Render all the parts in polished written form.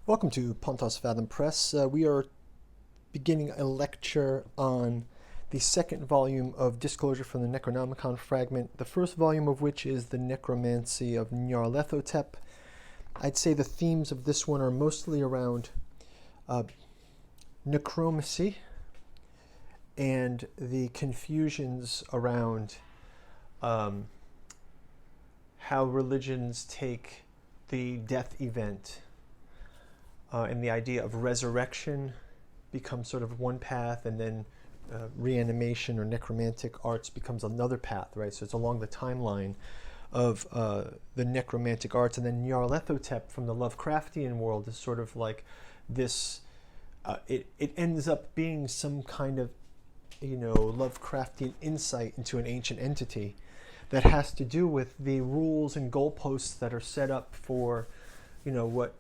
Welcome to Pontos Fathom Press. We are beginning a lecture on the second volume of Disclosure from the Necronomicon fragment, the first volume of which is the Necromancy of Nyarlathotep. I'd say the themes of this one are mostly around necromancy and the confusions around how religions take the death event and the idea of resurrection becomes sort of one path, and then reanimation or necromantic arts becomes another path, right? So it's along the timeline of the necromantic arts. And then Nyarlathotep from the Lovecraftian world is sort of like this, it ends up being some kind of, Lovecraftian insight into an ancient entity that has to do with the rules and goalposts that are set up for, what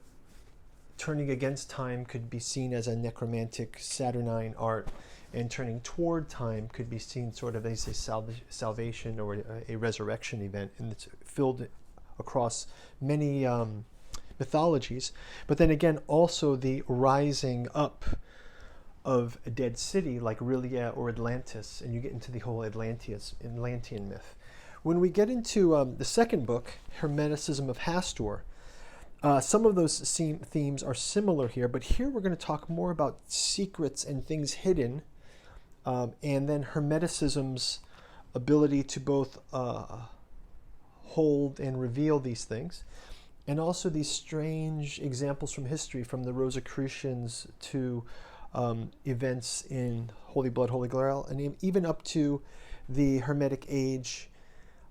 turning against time could be seen as a necromantic Saturnine art, and turning toward time could be seen sort of as a salvation or a resurrection event, and it's filled across many mythologies. But then again, also the rising up of a dead city like R'lyeh or Atlantis, and you get into the whole Atlantean myth. When we get into the second book, Hermeticism of Hastur, some of those themes are similar here, but here we're going to talk more about secrets and things hidden, and then Hermeticism's ability to both hold and reveal these things, and also these strange examples from history, from the Rosicrucians to events in Holy Blood, Holy Grail, and even up to the Hermetic Age,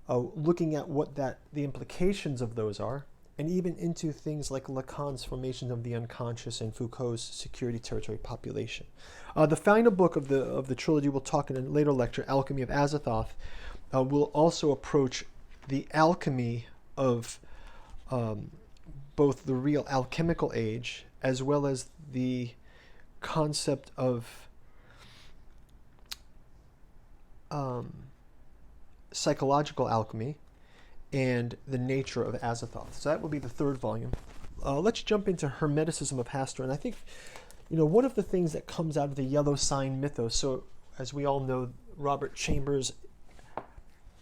looking at what the implications of those are, and even into things like Lacan's Formation of the Unconscious and Foucault's Security Territory Population. The final book of the trilogy, we'll talk in a later lecture, Alchemy of Azathoth, will also approach the alchemy of both the real alchemical age as well as the concept of psychological alchemy and the nature of Azathoth. So that will be the third volume. Let's jump into Hermeticism of Hastur. And I think, one of the things that comes out of the yellow sign mythos, so as we all know, Robert Chambers'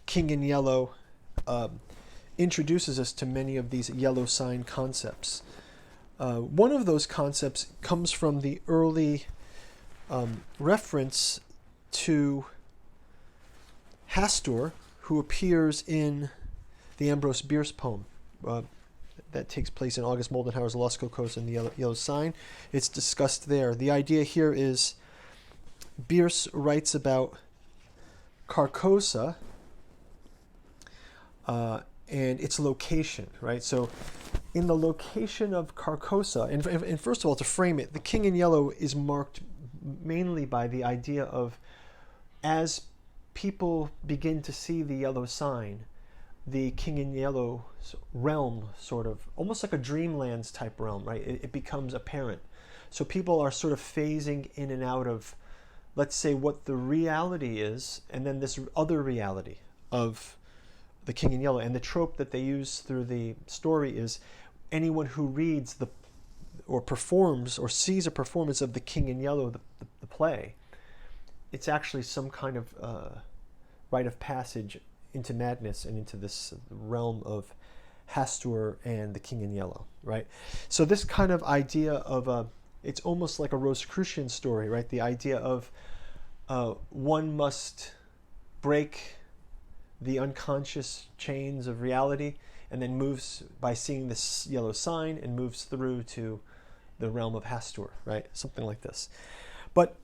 King in Yellow introduces us to many of these yellow sign concepts. One of those concepts comes from the early reference to Hastur, who appears in the Ambrose Bierce poem that takes place in August Moldenhauer's Lost Carcosa and the Yellow Sign. It's discussed there. The idea here is Bierce writes about Carcosa and its location, right? So in the location of Carcosa, and first of all, to frame it, the King in Yellow is marked mainly by the idea of, as people begin to see the yellow sign, the King in Yellow realm, sort of almost like a Dreamlands type realm, right? It becomes apparent. So people are sort of phasing in and out of, let's say, what the reality is, and then this other reality of the King in Yellow. And the trope that they use through the story is anyone who reads or performs or sees a performance of the King in Yellow, the play, it's actually some kind of rite of passage into madness and into this realm of Hastur and the King in Yellow, right? So this kind of idea of it's almost like a Rosicrucian story, right? The idea of one must break the unconscious chains of reality, and then moves by seeing this yellow sign and moves through to the realm of Hastur, right? Something like this. But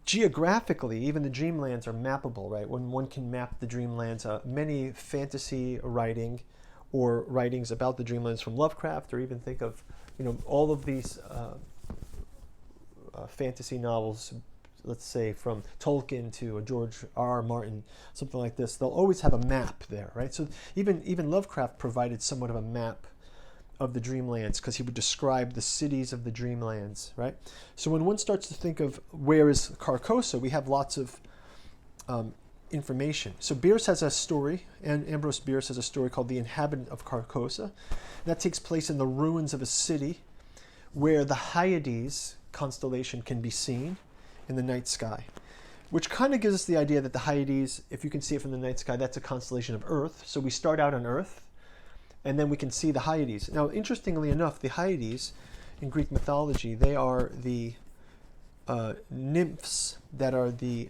geographically, even the Dreamlands are mappable, right? When one can map the Dreamlands, many fantasy writing or writings about the Dreamlands from Lovecraft, or even think of, all of these fantasy novels, let's say from Tolkien to George R. Martin, something like this, they'll always have a map there, right? So even Lovecraft provided somewhat of a map of the Dreamlands, because he would describe the cities of the Dreamlands, right? So when one starts to think of where is Carcosa, we have lots of information. So Bierce has a story, and Ambrose Bierce has a story called The Inhabitant of Carcosa. That takes place in the ruins of a city where the Hyades constellation can be seen in the night sky, which kind of gives us the idea that the Hyades, if you can see it from the night sky, that's a constellation of Earth. So we start out on Earth, and then we can see the Hyades. Now, interestingly enough, the Hyades in Greek mythology, they are the nymphs that are the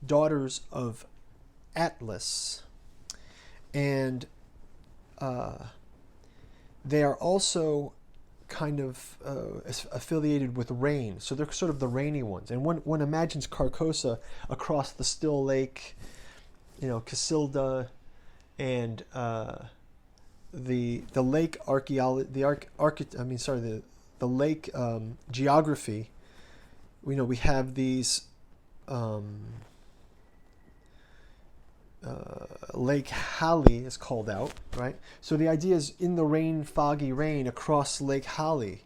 daughters of Atlas, and they are also kind of affiliated with rain, so they're sort of the rainy ones. And one imagines Carcosa across the still lake, Casilda, and the lake archaeology, the lake geography. We have these Lake Halley is called out, right? So the idea is, in the rain, foggy rain, across Lake Halley,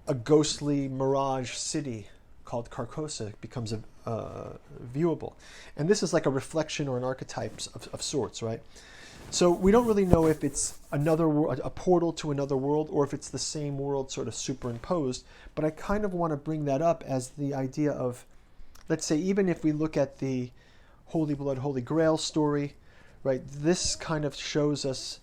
a ghostly mirage city called Carcosa becomes viewable. And this is like a reflection or an archetype of sorts, right? So we don't really know if it's a portal to another world, or if it's the same world sort of superimposed. But I kind of want to bring that up as the idea of, let's say, even if we look at the Holy Blood, Holy Grail story, right? This kind of shows us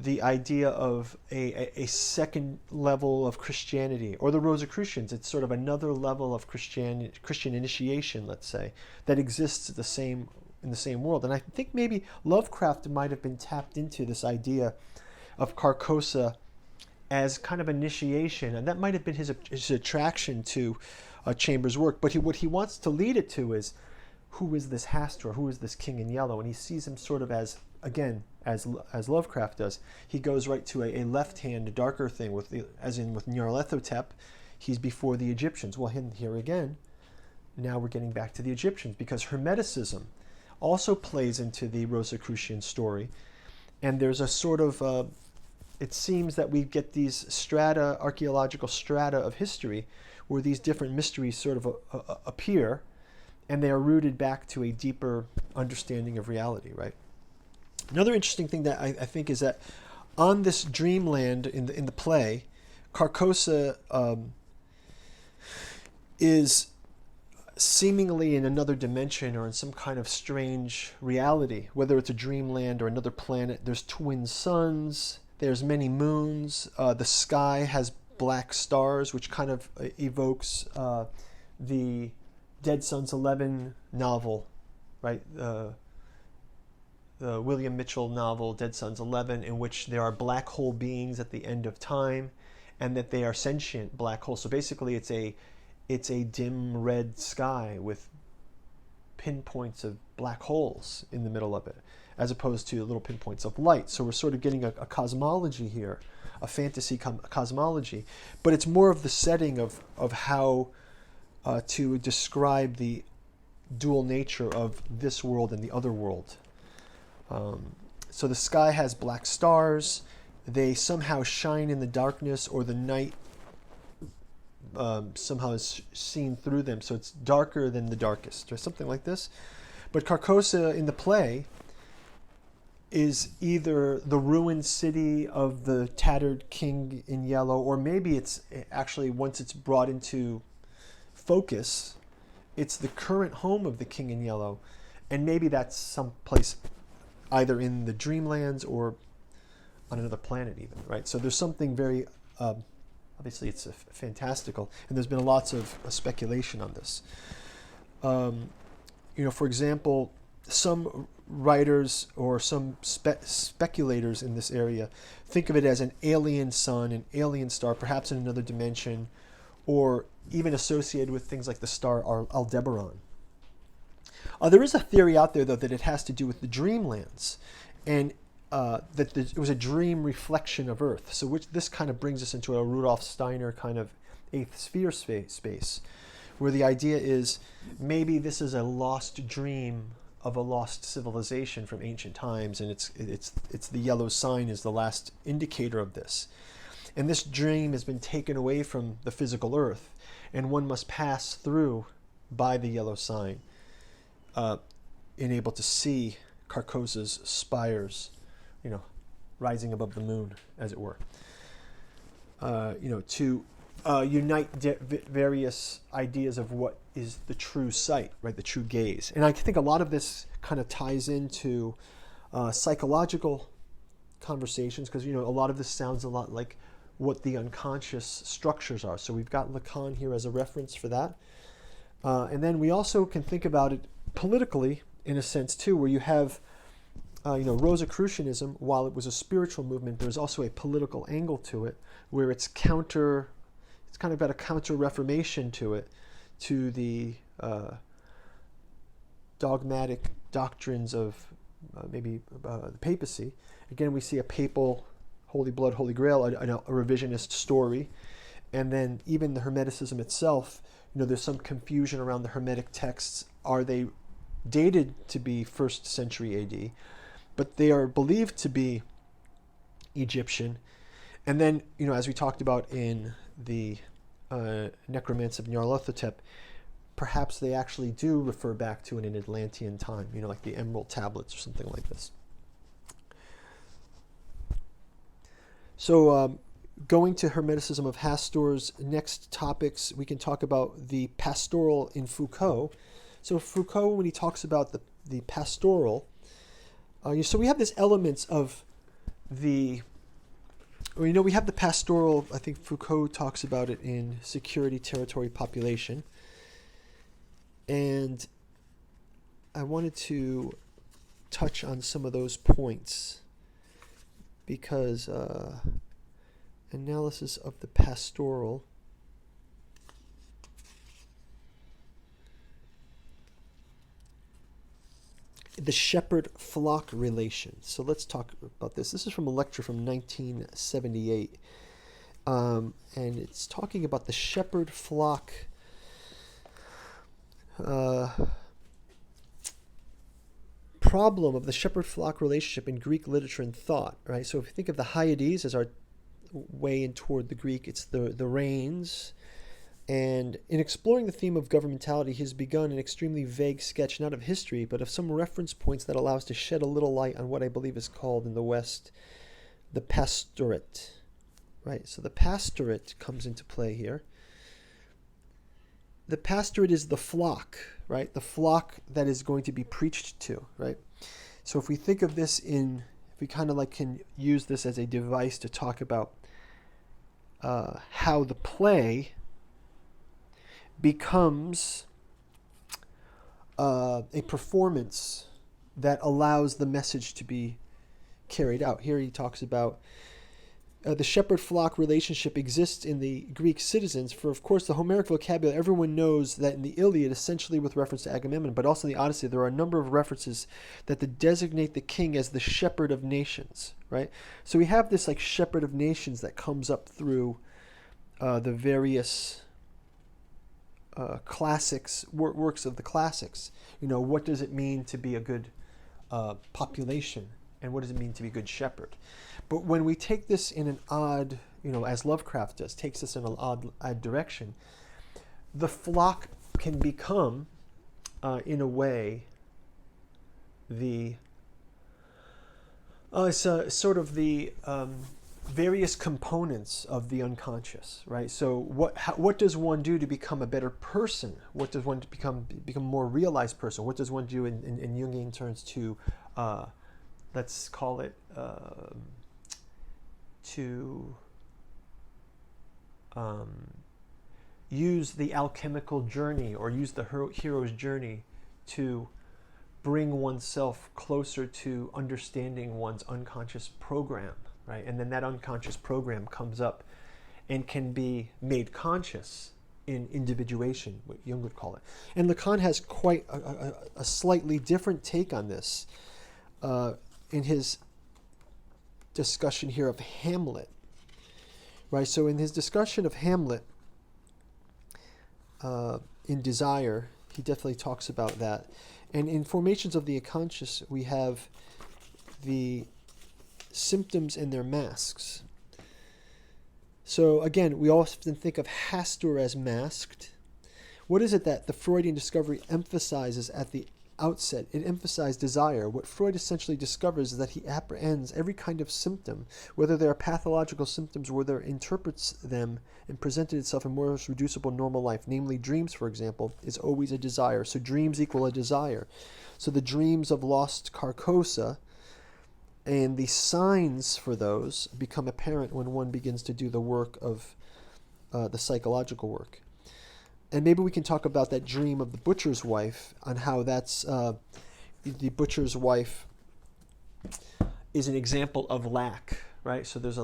the idea of a second level of Christianity, or the Rosicrucians. It's sort of another level of Christian initiation, let's say, that exists in the same world. And I think maybe Lovecraft might have been tapped into this idea of Carcosa as kind of initiation, and that might have been his attraction to Chambers' work. But what he wants to lead it to is, who is this Hastur? Who is this king in yellow? And he sees him sort of as Lovecraft does. He goes right to a left-hand, darker thing, as in with Nyarlathotep, he's before the Egyptians. Well, here again, now we're getting back to the Egyptians, because Hermeticism also plays into the Rosicrucian story. And there's a sort of, it seems that we get these archaeological strata of history, where these different mysteries sort of appear, and they are rooted back to a deeper understanding of reality, right? Another interesting thing that I think is that on this dreamland in the play, Carcosa is seemingly in another dimension, or in some kind of strange reality, whether it's a dreamland or another planet. There's twin suns, there's many moons, the sky has black stars, which kind of evokes the Dead Sons 11 novel, right? The William Mitchell novel, Dead Sons 11, in which there are black hole beings at the end of time, and that they are sentient black holes. So basically it's a dim red sky with pinpoints of black holes in the middle of it, as opposed to little pinpoints of light. So we're sort of getting a cosmology here, a fantasy cosmology, but it's more of the setting of how to describe the dual nature of this world and the other world. So the sky has black stars. They somehow shine in the darkness, or the night somehow is seen through them. So it's darker than the darkest, or something like this. But Carcosa in the play is either the ruined city of the tattered king in yellow, or maybe it's actually, once it's brought into focus, it's the current home of the king in yellow, and maybe that's someplace either in the Dreamlands or on another planet even, right? So there's something very obviously it's fantastical, and there's been lots of speculation on this. For example, some writers or some speculators in this area think of it as an alien sun, an alien star, perhaps in another dimension, or even associated with things like the star Aldebaran. There is a theory out there, though, that it has to do with the Dreamlands, and that it was a dream reflection of Earth. So this kind of brings us into a Rudolf Steiner kind of eighth sphere space, where the idea is maybe this is a lost dream of a lost civilization from ancient times, and it's the yellow sign is the last indicator of this. And this dream has been taken away from the physical Earth, and one must pass through by the yellow sign and able to see Carcosa's spires, rising above the moon, as it were. To unite various ideas of what is the true sight, right? The true gaze. And I think a lot of this kind of ties into psychological conversations, because, a lot of this sounds a lot like what the unconscious structures are. So we've got Lacan here as a reference for that. And then we also can think about it politically, in a sense, too, where you have, Rosicrucianism, while it was a spiritual movement, there's also a political angle to it, where it's kind of got a counter-reformation to it, to the dogmatic doctrines of maybe the papacy. Again, we see a papal Holy Blood, Holy Grail, a revisionist story. And then even the Hermeticism itself, there's some confusion around the Hermetic texts. Are they dated to be 1st century AD? But they are believed to be Egyptian. And then, as we talked about in the Necromancy of Nyarlathotep, perhaps they actually do refer back to an Atlantean time, like the Emerald Tablets or something like this. So going to Hermeticism of Hastur's next topics, we can talk about the pastoral in Foucault. So Foucault, when he talks about the pastoral, so we have this elements of we have the pastoral. I think Foucault talks about it in Security, Territory, Population. And I wanted to touch on some of those points, because analysis of the pastoral. The shepherd-flock relation. So let's talk about this. This is from a lecture from 1978. And it's talking about the shepherd-flock problem of the shepherd-flock relationship in Greek literature and thought, right? So if you think of the Hyades as our way in toward the Greek, it's the reins. And in exploring the theme of governmentality, he has begun an extremely vague sketch, not of history, but of some reference points that allow us to shed a little light on what I believe is called in the West the Pastorate. Right? So the Pastorate comes into play here. The Pastorate is the flock, right? The flock that is going to be preached to, right? So if we think of this if we kind of can use this as a device to talk about how the play becomes a performance that allows the message to be carried out. Here he talks about the shepherd-flock relationship exists in the Greek citizens, for of course the Homeric vocabulary, everyone knows that in the Iliad, essentially with reference to Agamemnon, but also in the Odyssey, there are a number of references that designate the king as the shepherd of nations, right? So we have this shepherd of nations that comes up through the various classics, works of the classics. What does it mean to be a good population, and what does it mean to be a good shepherd? But when we take this in an odd, as Lovecraft does, takes us in an odd direction, the flock can become, in a way, it's sort of the various components of the unconscious, right? So what does one do to become a better person? What does one become a more realized person? What does one do in Jungian terms to, let's call it, to use the alchemical journey, or use the hero's journey to bring oneself closer to understanding one's unconscious program, right? And then that unconscious program comes up and can be made conscious in individuation, what Jung would call it. And Lacan has quite a slightly different take on this in his discussion here of Hamlet, right? So in his discussion of Hamlet in Desire, he definitely talks about that. And in Formations of the Unconscious, we have the symptoms and their masks. So again, we often think of Hastur as masked. What is it that the Freudian discovery emphasizes at the outset, it emphasized desire. What Freud essentially discovers is that he apprehends every kind of symptom, whether they are pathological symptoms or whether it interprets them and presented itself in more reducible normal life, namely dreams, for example, is always a desire. So dreams equal a desire. So the dreams of lost Carcosa and the signs for those become apparent when one begins to do the work of the psychological work. And maybe we can talk about that dream of the butcher's wife, on how that's the butcher's wife is an example of lack, right? So there's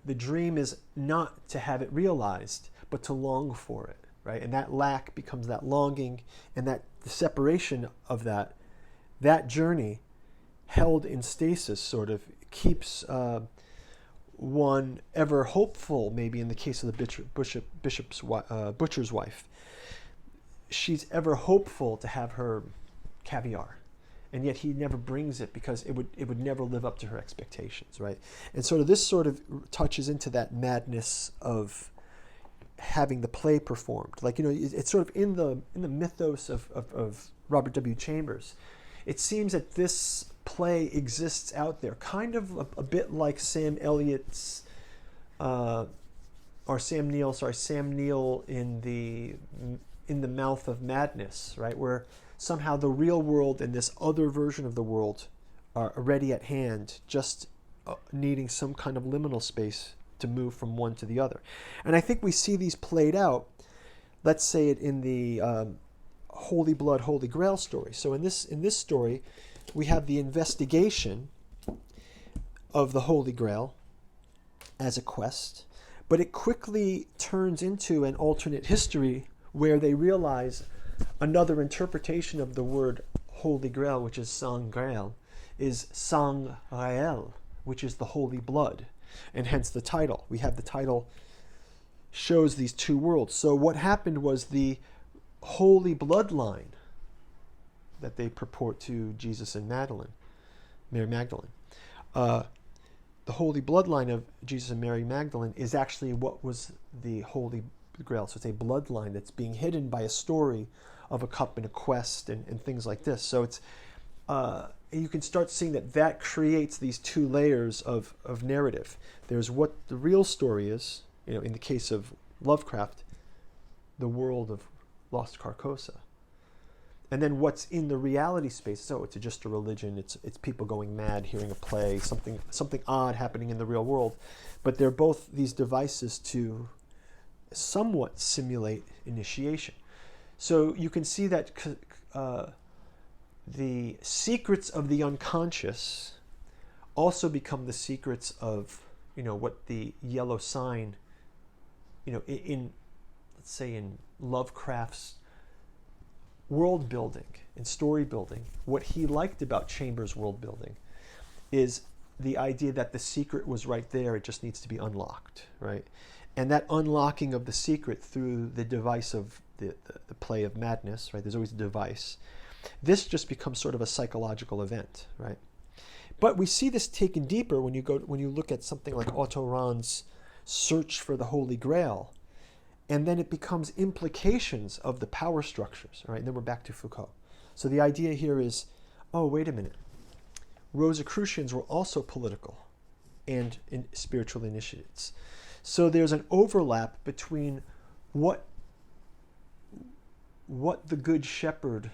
the dream is not to have it realized, but to long for it, right? And that lack becomes that longing, and that the separation of that journey held in stasis sort of keeps one ever hopeful, maybe in the case of the butcher's wife. She's ever hopeful to have her caviar, and yet he never brings it because it would never live up to her expectations, right? And sort of this sort of touches into that madness of having the play performed. Like, it's sort of in the mythos of Robert W. Chambers. It seems that this play exists out there, kind of a bit like Sam Elliott's Sam Neill in the Mouth of Madness, right? Where somehow the real world and this other version of the world are already at hand, just needing some kind of liminal space to move from one to the other. And I think we see these played out, let's say it in the Holy Blood, Holy Grail story. So in this story, we have the investigation of the Holy Grail as a quest, but it quickly turns into an alternate history where they realize another interpretation of the word Holy Grail, which is Sang Grail, is Sang Rael, which is the Holy Blood, and hence the title. We have the title shows these two worlds. So what happened was the Holy Bloodline that they purport to Jesus and Mary Magdalene. The Holy Bloodline of Jesus and Mary Magdalene is actually what was the Holy Grail. So it's a bloodline that's being hidden by a story of a cup and a quest and things like this. So it's you can start seeing that creates these two layers of narrative. There's what the real story is, in the case of Lovecraft, the world of lost Carcosa. And then what's in the reality space? So it's just a religion. It's people going mad, hearing a play, something odd happening in the real world. But they're both these devices to somewhat simulate initiation. So you can see that the secrets of the unconscious also become the secrets of what the yellow sign, in let's say in Lovecraft's world building and story building, what he liked about Chambers' world building is the idea that the secret was right there, it just needs to be unlocked, right? And that unlocking of the secret through the device of the play of madness, right? There's always a device. This just becomes sort of a psychological event, right? But we see this taken deeper when you look at something like Otto Rahn's search for the Holy Grail, and then it becomes implications of the power structures, right? And then we're back to Foucault. So the idea here is, oh, wait a minute. Rosicrucians were also political and spiritual initiates. So there's an overlap between what the Good Shepherd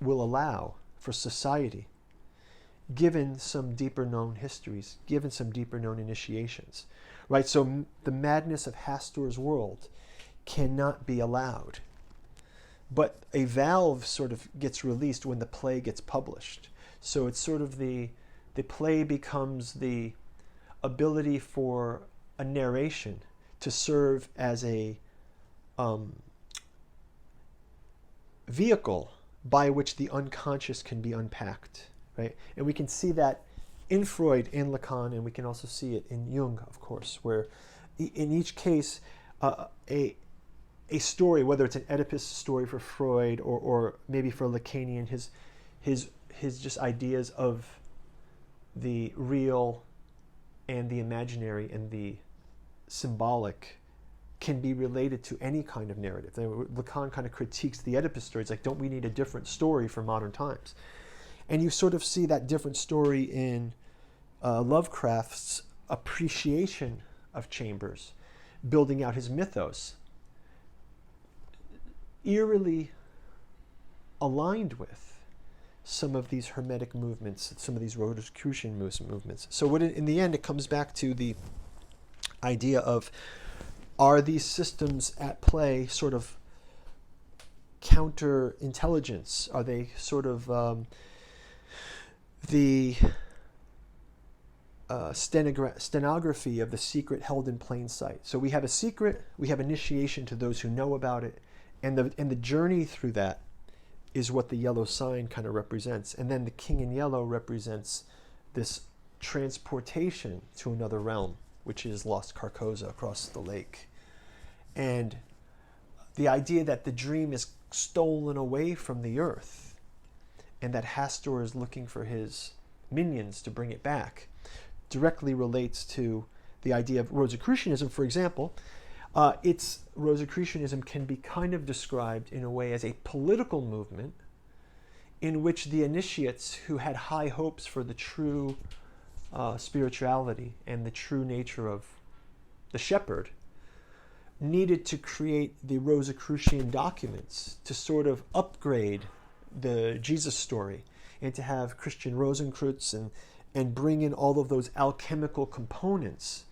will allow for society, given some deeper known histories, given some deeper known initiations, right? So the madness of Hastur's world cannot be allowed. But a valve sort of gets released when the play gets published. So it's sort of the play becomes the ability for a narration to serve as a vehicle by which the unconscious can be unpacked, right? And we can see that in Freud and Lacan, and we can also see it in Jung, of course, where in each case, a story, whether it's an Oedipus story for Freud or maybe for Lacanian, his just ideas of the real and the imaginary and the symbolic can be related to any kind of narrative. Lacan kind of critiques the Oedipus story. It's like, don't we need a different story for modern times? And you sort of see that different story in Lovecraft's appreciation of Chambers, building out his mythos, eerily aligned with some of these Hermetic movements, some of these Rosicrucian movements. So in the end, it comes back to the idea of, are these systems at play sort of counterintelligence? Are they sort of the stenography of the secret held in plain sight? So we have a secret, we have initiation to those who know about it, and the journey through that is what the yellow sign kind of represents. And then the king in yellow represents this transportation to another realm, which is lost Carcosa across the lake. And the idea that the dream is stolen away from the earth, and that Hastur is looking for his minions to bring it back, directly relates to the idea of Rosicrucianism, for example. Rosicrucianism can be kind of described in a way as a political movement in which the initiates who had high hopes for the true spirituality and the true nature of the shepherd needed to create the Rosicrucian documents to sort of upgrade the Jesus story and to have Christian Rosenkreutz and bring in all of those alchemical components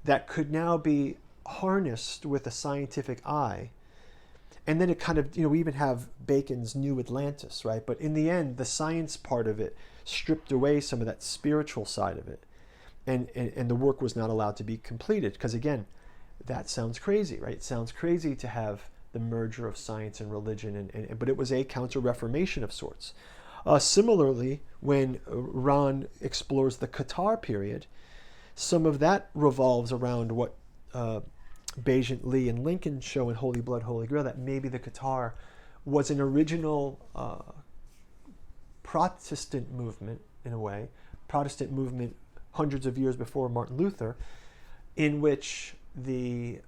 that could now be harnessed with a scientific eye. And then it kind of, we even have Bacon's New Atlantis, right? But in the end, the science part of it stripped away some of that spiritual side of it. And the work was not allowed to be completed. Because again, that sounds crazy, right? It sounds crazy to have the merger of science and religion, but it was a counter-reformation of sorts. Similarly, when Ron explores the Qatar period, some of that revolves around what Bajent, Lee, and Lincoln show in Holy Blood, Holy Grail, that maybe the Qatar was an original Protestant movement, in a way, Protestant movement hundreds of years before Martin Luther, in which the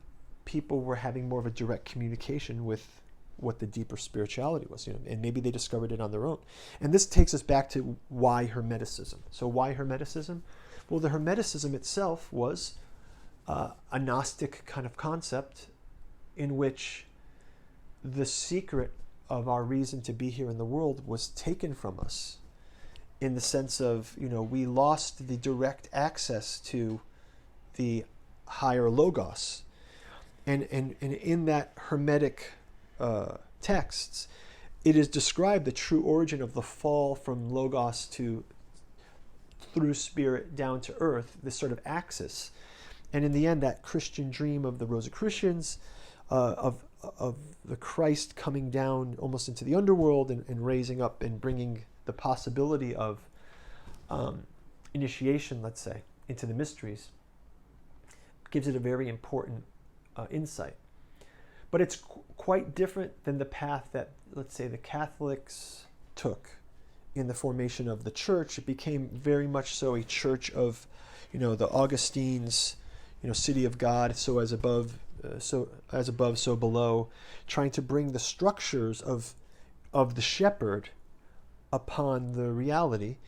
people were having more of a direct communication with what the deeper spirituality was, and maybe they discovered it on their own. And this takes us back to why Hermeticism. So why Hermeticism? Well, the Hermeticism itself was a Gnostic kind of concept in which the secret of our reason to be here in the world was taken from us, in the sense of, we lost the direct access to the higher logos. And in that Hermetic texts, it is described the true origin of the fall from logos through spirit down to earth, this sort of axis. And in the end, that Christian dream of the Rosicrucians, of the Christ coming down almost into the underworld and raising up and bringing the possibility of initiation, let's say, into the mysteries, gives it a very important insight. But it's quite different than the path that, let's say, the Catholics took in the formation of the church. It became very much so a church of, the Augustines, city of God, so as above, so below, trying to bring the structures of the shepherd upon the reality,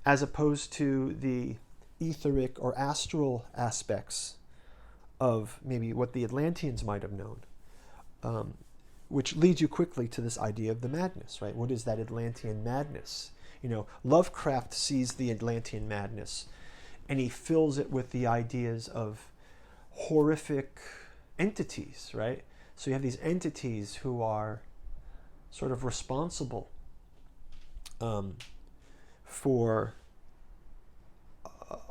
as opposed to the etheric or astral aspects of maybe what the Atlanteans might have known, which leads you quickly to this idea of the madness, right? What is that Atlantean madness? Lovecraft sees the Atlantean madness, and he fills it with the ideas of horrific entities, right? So you have these entities who are sort of responsible for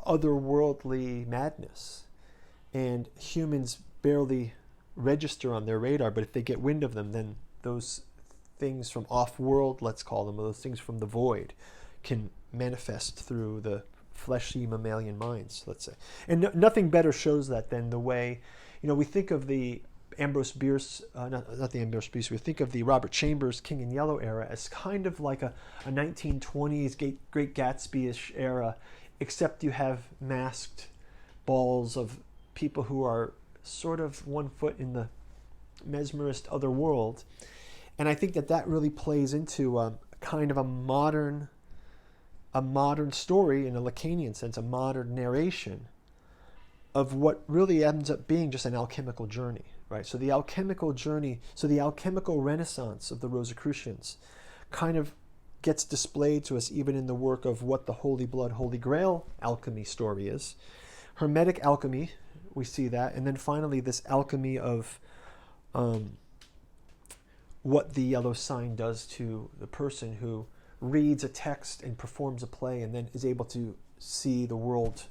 otherworldly madness, and humans barely register on their radar, but if they get wind of them, then those things from off-world, let's call them, or those things from the void, can manifest through the fleshy mammalian minds, let's say. And nothing better shows that than the way, we think of the Ambrose Bierce, not the Ambrose Bierce, we think of the Robert Chambers King in Yellow era as kind of like a 1920s Great Gatsby-ish era, except you have masked balls of people who are sort of one foot in the mesmerist other world. And I think that that really plays into kind of a modern story in a Lacanian sense, a modern narration of what really ends up being just an alchemical journey, right? So the alchemical journey, so the alchemical renaissance of the Rosicrucians kind of gets displayed to us even in the work of what the Holy Blood, Holy Grail alchemy story is. Hermetic alchemy, we see that. And then finally, this alchemy of what the yellow sign does to the person who reads a text and performs a play and then is able to see the world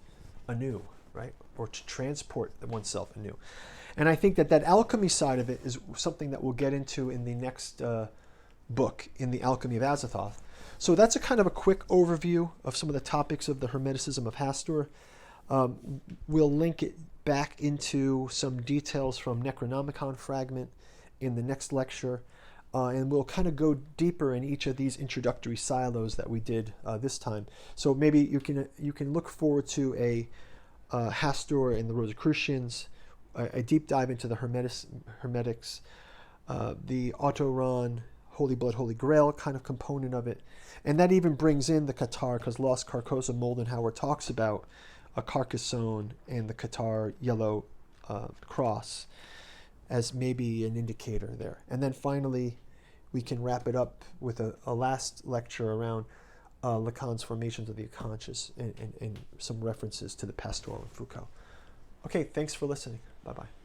anew, right? Or to transport oneself anew. And I think that that alchemy side of it is something that we'll get into in the next book, in the Alchemy of Azathoth. So that's a kind of a quick overview of some of the topics of the Hermeticism of Hastur. We'll link it back into some details from Necronomicon fragment in the next lecture. And we'll kind of go deeper in each of these introductory silos that we did this time. So maybe you can look forward to a Hastur and the Rosicrucians, a deep dive into the Hermetics, the Autoron, Holy Blood, Holy Grail kind of component of it. And that even brings in the Qatar, because Lost Carcosa, Moldenhauer talks about a Carcassonne and the Qatar yellow cross as maybe an indicator there. And then finally, we can wrap it up with a last lecture around Lacan's Formations of the Unconscious and some references to the Pastoral and Foucault. Okay, thanks for listening. Bye-bye.